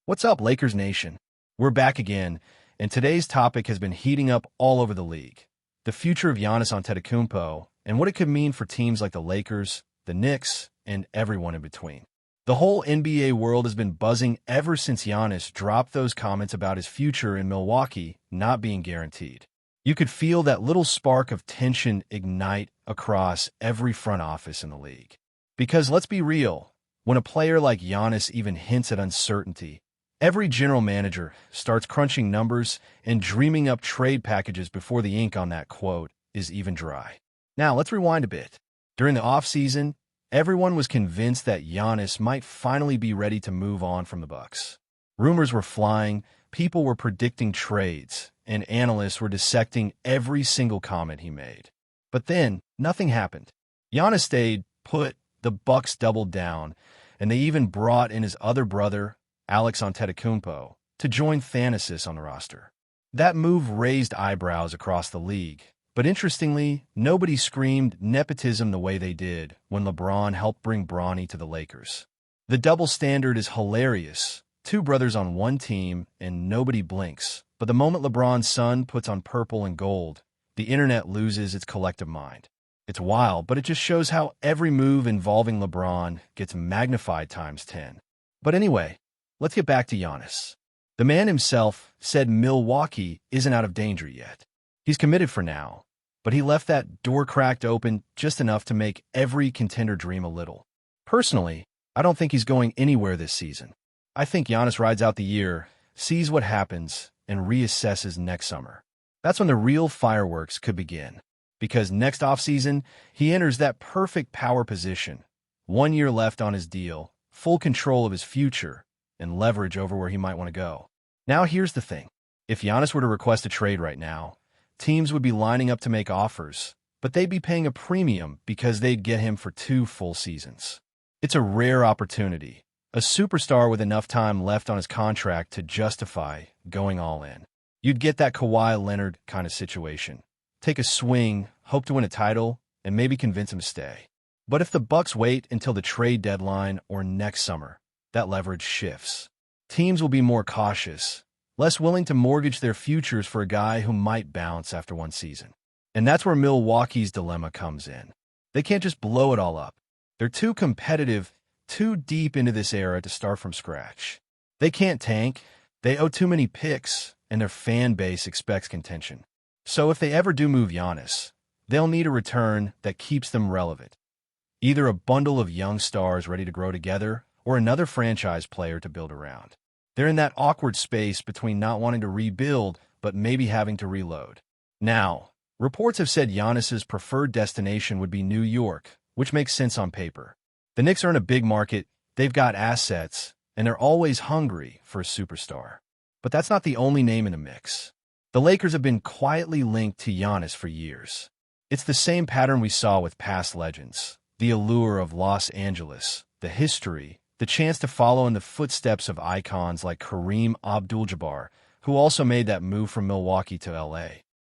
What's up, Lakers Nation? We're back again, and today's topic has been heating up all over the league. The future of Giannis Antetokounmpo and what it could mean for teams like the Lakers, the Knicks, and everyone in between. The whole NBA world has been buzzing ever since Giannis dropped those comments about his future in Milwaukee not being guaranteed. You could feel that little spark of tension ignite across every front office in the league. Because let's be real, when a player like Giannis even hints at uncertainty, every general manager starts crunching numbers and dreaming up trade packages before the ink on that quote is even dry. Now, let's rewind a bit. During the offseason, everyone was convinced that Giannis might finally be ready to move on from the Bucks. Rumors were flying, people were predicting trades, and analysts were dissecting every single comment he made. But then, nothing happened. Giannis stayed put, the Bucks doubled down, and they even brought in his other brother, Alex Antetokounmpo, to join Thanasis on the roster. That move raised eyebrows across the league, but interestingly, nobody screamed nepotism the way they did when LeBron helped bring Bronny to the Lakers. The double standard is hilarious. Two brothers on one team, and nobody blinks. But the moment LeBron's son puts on purple and gold, the internet loses its collective mind. It's wild, but it just shows how every move involving LeBron gets magnified times 10. But anyway, let's get back to Giannis. The man himself said Milwaukee isn't out of danger yet. He's committed for now, but he left that door cracked open just enough to make every contender dream a little. Personally, I don't think he's going anywhere this season. I think Giannis rides out the year, sees what happens, and reassesses next summer. That's when the real fireworks could begin. Because next offseason, he enters that perfect power position. 1 year left on his deal, full control of his future, and leverage over where he might want to go. Now here's the thing. If Giannis were to request a trade right now, teams would be lining up to make offers, but they'd be paying a premium because they'd get him for 2 full seasons. It's a rare opportunity. A superstar with enough time left on his contract to justify going all in. You'd get that Kawhi Leonard kind of situation. Take a swing, hope to win a title, and maybe convince him to stay. But if the Bucks wait until the trade deadline or next summer, that leverage shifts. Teams will be more cautious, less willing to mortgage their futures for a guy who might bounce after one season. And that's where Milwaukee's dilemma comes in. They can't just blow it all up. They're too competitive, too deep into this era to start from scratch. They can't tank, they owe too many picks, and their fan base expects contention. So if they ever do move Giannis, they'll need a return that keeps them relevant. Either a bundle of young stars ready to grow together, or another franchise player to build around. They're in that awkward space between not wanting to rebuild, but maybe having to reload. Now, reports have said Giannis's preferred destination would be New York, which makes sense on paper. The Knicks are in a big market, they've got assets, and they're always hungry for a superstar. But that's not the only name in the mix. The Lakers have been quietly linked to Giannis for years. It's the same pattern we saw with past legends. The allure of Los Angeles, the history, the chance to follow in the footsteps of icons like Kareem Abdul-Jabbar, who also made that move from Milwaukee to LA.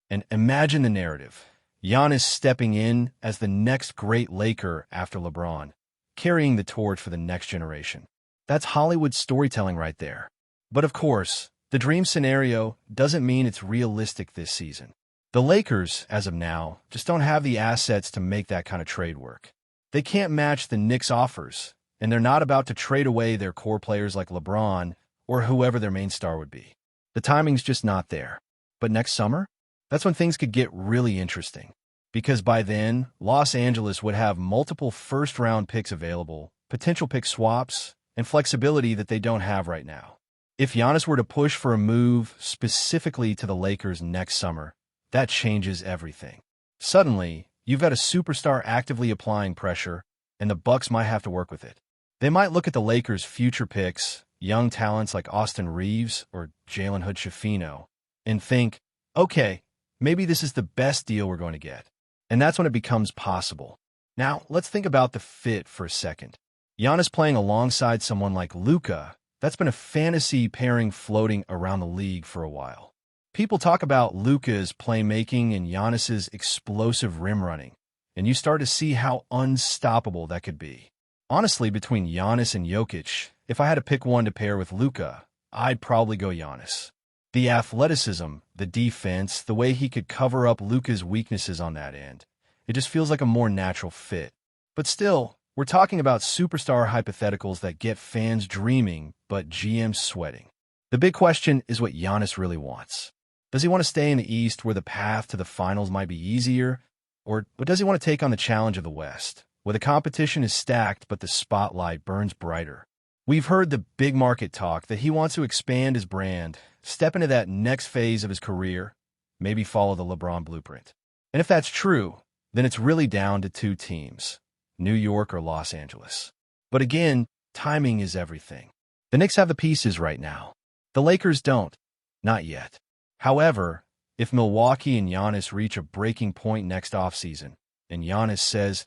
And imagine the narrative. Giannis stepping in as the next great Laker after LeBron, carrying the torch for the next generation. That's Hollywood storytelling right there. But of course, the dream scenario doesn't mean it's realistic this season. The Lakers, as of now, just don't have the assets to make that kind of trade work. They can't match the Knicks' offers, and they're not about to trade away their core players like LeBron or whoever their main star would be. The timing's just not there. But next summer? That's when things could get really interesting. Because by then, Los Angeles would have multiple first-round picks available, potential pick swaps, and flexibility that they don't have right now. If Giannis were to push for a move specifically to the Lakers next summer, that changes everything. Suddenly, you've got a superstar actively applying pressure, and the Bucks might have to work with it. They might look at the Lakers' future picks, young talents like Austin Reeves or Jalen Hood-Schifino, and think, okay, maybe this is the best deal we're going to get. And that's when it becomes possible. Now, let's think about the fit for a second. Giannis playing alongside someone like Luka, that's been a fantasy pairing floating around the league for a while. People talk about Luka's playmaking and Giannis's explosive rim running, and you start to see how unstoppable that could be. Honestly, between Giannis and Jokic, if I had to pick one to pair with Luka, I'd probably go Giannis. The athleticism, the defense, the way he could cover up Luka's weaknesses on that end, it just feels like a more natural fit. But still, we're talking about superstar hypotheticals that get fans dreaming, but GMs sweating. The big question is what Giannis really wants. Does he want to stay in the East where the path to the finals might be easier? Or does he want to take on the challenge of the West, where the competition is stacked but the spotlight burns brighter? We've heard the big market talk that he wants to expand his brand, step into that next phase of his career, maybe follow the LeBron blueprint. And if that's true, then it's really down to two teams, New York or Los Angeles. But again, timing is everything. The Knicks have the pieces right now. The Lakers don't. Not yet. However, if Milwaukee and Giannis reach a breaking point next offseason, and Giannis says,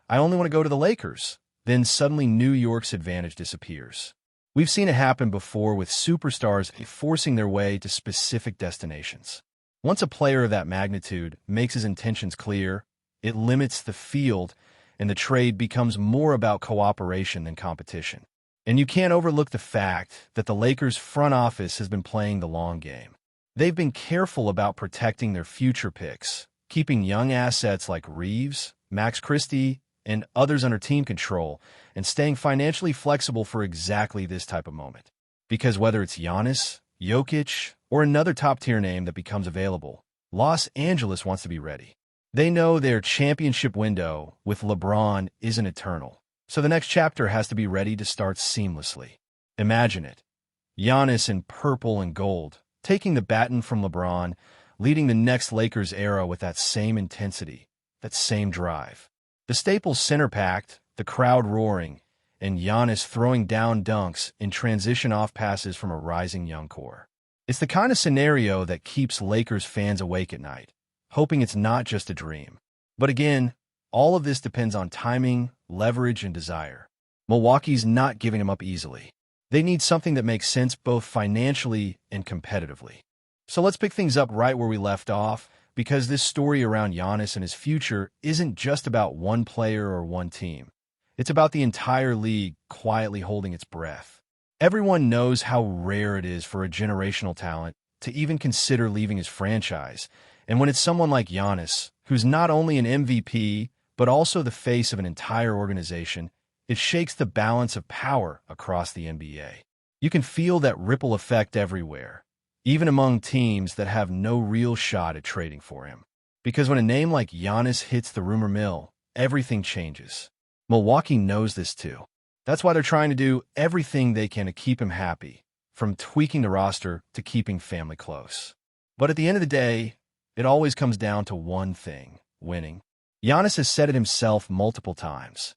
I only want to go to the Lakers, then suddenly New York's advantage disappears. We've seen it happen before with superstars forcing their way to specific destinations. Once a player of that magnitude makes his intentions clear, it limits the field, and the trade becomes more about cooperation than competition. And you can't overlook the fact that the Lakers' front office has been playing the long game. They've been careful about protecting their future picks, keeping young assets like Reeves, Max Christie, and others under team control, and staying financially flexible for exactly this type of moment. Because whether it's Giannis, Jokic, or another top-tier name that becomes available, Los Angeles wants to be ready. They know their championship window with LeBron isn't eternal, so the next chapter has to be ready to start seamlessly. Imagine it. Giannis in purple and gold, taking the baton from LeBron, leading the next Lakers era with that same intensity, that same drive. The Staples Center packed, the crowd roaring, and Giannis throwing down dunks in transition off passes from a rising young core. It's the kind of scenario that keeps Lakers fans awake at night, hoping it's not just a dream. But again, all of this depends on timing, leverage, and desire. Milwaukee's not giving him up easily. They need something that makes sense both financially and competitively. So let's pick things up right where we left off, because this story around Giannis and his future isn't just about one player or one team. It's about the entire league quietly holding its breath. Everyone knows how rare it is for a generational talent to even consider leaving his franchise, and when it's someone like Giannis, who's not only an MVP, but also the face of an entire organization, it shakes the balance of power across the NBA. You can feel that ripple effect everywhere, even among teams that have no real shot at trading for him. Because when a name like Giannis hits the rumor mill, everything changes. Milwaukee knows this too. That's why they're trying to do everything they can to keep him happy, from tweaking the roster to keeping family close. But at the end of the day, it always comes down to one thing: winning. Giannis has said it himself multiple times.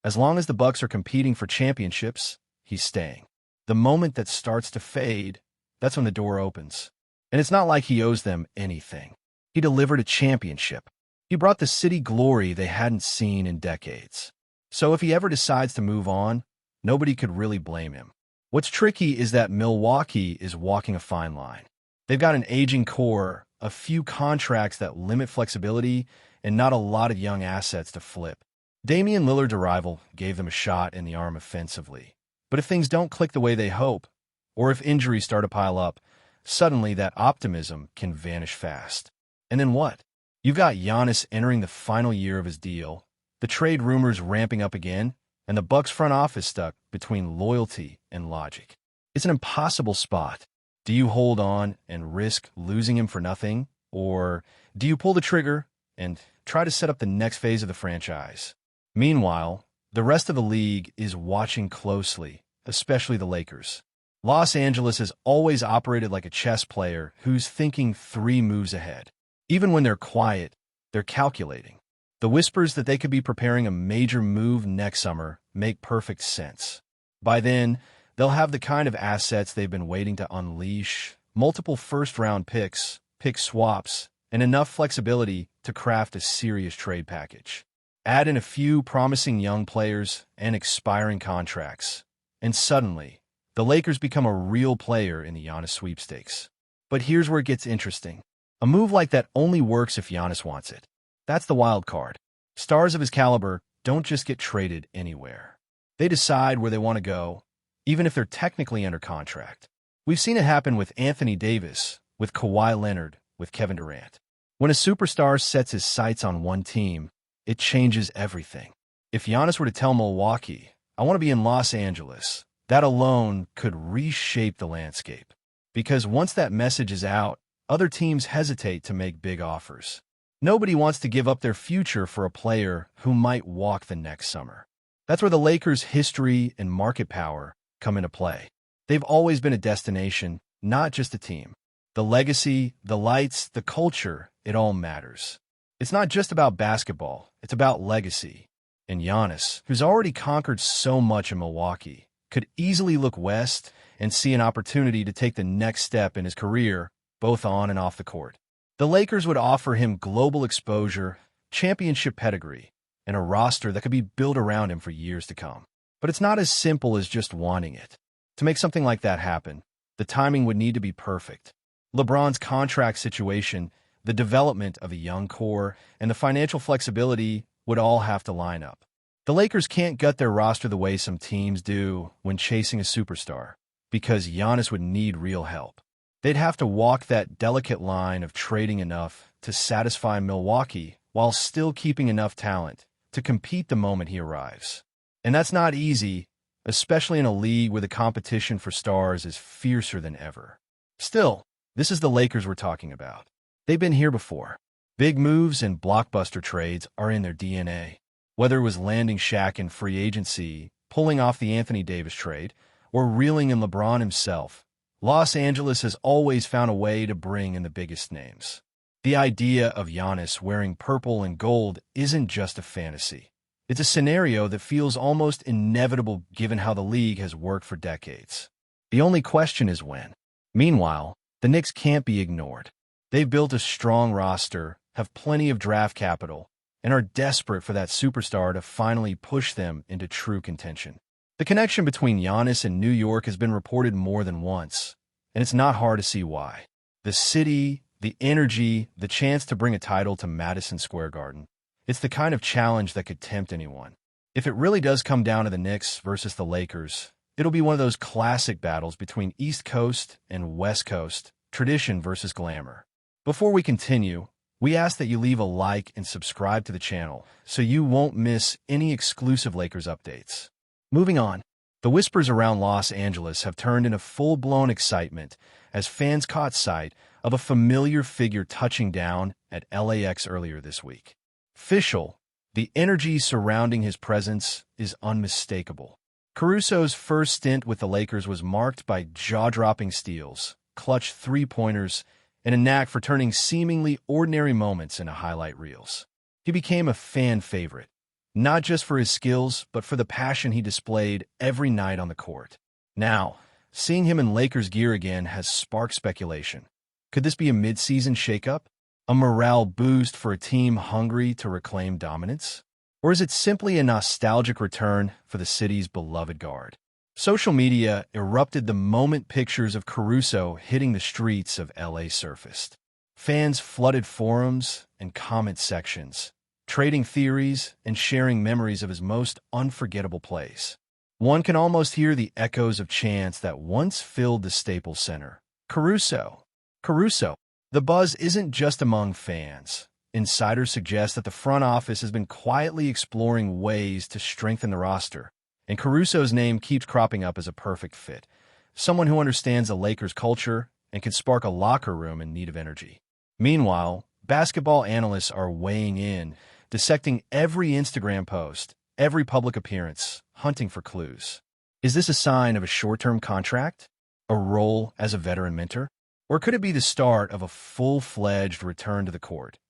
As long as the Bucks are competing for championships, he's staying. The moment that starts to fade, that's when the door opens. And it's not like he owes them anything. He delivered a championship. He brought the city glory they hadn't seen in decades. So if he ever decides to move on, nobody could really blame him. What's tricky is that Milwaukee is walking a fine line. They've got an aging core, a few contracts that limit flexibility, and not a lot of young assets to flip. Damian Lillard's arrival gave them a shot in the arm offensively. But if things don't click the way they hope, or if injuries start to pile up, suddenly that optimism can vanish fast. And then what? You've got Giannis entering the final year of his deal, the trade rumors ramping up again, and the Bucks front office stuck between loyalty and logic. It's an impossible spot. Do you hold on and risk losing him for nothing? Or do you pull the trigger and try to set up the next phase of the franchise? Meanwhile, the rest of the league is watching closely, especially the Lakers. Los Angeles has always operated like a chess player who's thinking 3 moves ahead. Even when they're quiet, they're calculating. The whispers that they could be preparing a major move next summer make perfect sense. By then, they'll have the kind of assets they've been waiting to unleash, multiple first-round picks, pick swaps, and enough flexibility to craft a serious trade package. Add in a few promising young players and expiring contracts, and suddenly, the Lakers become a real player in the Giannis sweepstakes. But here's where it gets interesting. A move like that only works if Giannis wants it. That's the wild card. Stars of his caliber don't just get traded anywhere. They decide where they want to go, even if they're technically under contract. We've seen it happen with Anthony Davis, with Kawhi Leonard, with Kevin Durant. When a superstar sets his sights on one team, it changes everything. If Giannis were to tell Milwaukee, "I want to be in Los Angeles," that alone could reshape the landscape. Because once that message is out, other teams hesitate to make big offers. Nobody wants to give up their future for a player who might walk the next summer. That's where the Lakers' history and market power come into play. They've always been a destination, not just a team. The legacy, the lights, the culture, it all matters. It's not just about basketball, it's about legacy. And Giannis, who's already conquered so much in Milwaukee, could easily look west and see an opportunity to take the next step in his career, both on and off the court. The Lakers would offer him global exposure, championship pedigree, and a roster that could be built around him for years to come. But it's not as simple as just wanting it. To make something like that happen, the timing would need to be perfect. LeBron's contract situation, the development of a young core, and the financial flexibility would all have to line up. The Lakers can't gut their roster the way some teams do when chasing a superstar, because Giannis would need real help. They'd have to walk that delicate line of trading enough to satisfy Milwaukee while still keeping enough talent to compete the moment he arrives. And that's not easy, especially in a league where the competition for stars is fiercer than ever. Still, this is the Lakers we're talking about. They've been here before. Big moves and blockbuster trades are in their DNA. Whether it was landing Shaq in free agency, pulling off the Anthony Davis trade, or reeling in LeBron himself, Los Angeles has always found a way to bring in the biggest names. The idea of Giannis wearing purple and gold isn't just a fantasy. It's a scenario that feels almost inevitable given how the league has worked for decades. The only question is when. Meanwhile, the Knicks can't be ignored. They've built a strong roster, have plenty of draft capital, and are desperate for that superstar to finally push them into true contention. The connection between Giannis and New York has been reported more than once, and it's not hard to see why. The city, the energy, the chance to bring a title to Madison Square Garden. It's the kind of challenge that could tempt anyone. If it really does come down to the Knicks versus the Lakers, it'll be one of those classic battles between East Coast and West Coast, tradition versus glamour. Before we continue, we ask that you leave a like and subscribe to the channel so you won't miss any exclusive Lakers updates. Moving on, the whispers around Los Angeles have turned into full-blown excitement as fans caught sight of a familiar figure touching down at LAX earlier this week. Official, the energy surrounding his presence is unmistakable. CARUSO's first stint with the Lakers was marked by jaw-dropping steals, clutch three-pointers, and a knack for turning seemingly ordinary moments into highlight reels. He became a fan favorite, not just for his skills, but for the passion he displayed every night on the court. Now, seeing him in Lakers gear again has sparked speculation. Could this be a mid-season shakeup? A morale boost for a team hungry to reclaim dominance? Or is it simply a nostalgic return for the city's beloved guard? Social media erupted the moment pictures of CARUSO hitting the streets of LA surfaced. Fans flooded forums and comment sections, trading theories and sharing memories of his most unforgettable plays. One can almost hear the echoes of chants that once filled the Staples Center. CARUSO. CARUSO. The buzz isn't just among fans. Insiders suggest that the front office has been quietly exploring ways to strengthen the roster, and CARUSO's name keeps cropping up as a perfect fit. Someone who understands the Lakers culture and can spark a locker room in need of energy. Meanwhile, basketball analysts are weighing in, dissecting every Instagram post, every public appearance, hunting for clues. Is this a sign of a short-term contract? A role as a veteran mentor? Or could it be the start of a full-fledged return to the court,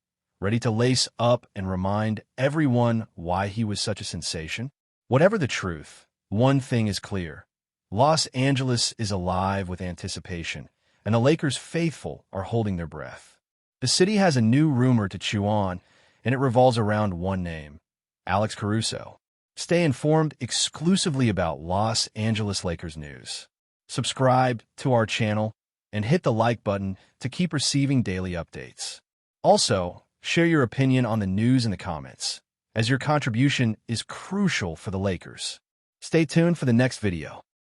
ready to lace up and remind everyone why he was such a sensation? Whatever the truth, one thing is clear. Los Angeles is alive with anticipation, and the Lakers faithful are holding their breath. The city has a new rumor to chew on, and it revolves around one name, Alex Caruso. Stay informed exclusively about Los Angeles Lakers news. Subscribe to our channel and hit the like button to keep receiving daily updates. Also, share your opinion on the news in the comments, as your contribution is crucial for the Lakers. Stay tuned for the next video.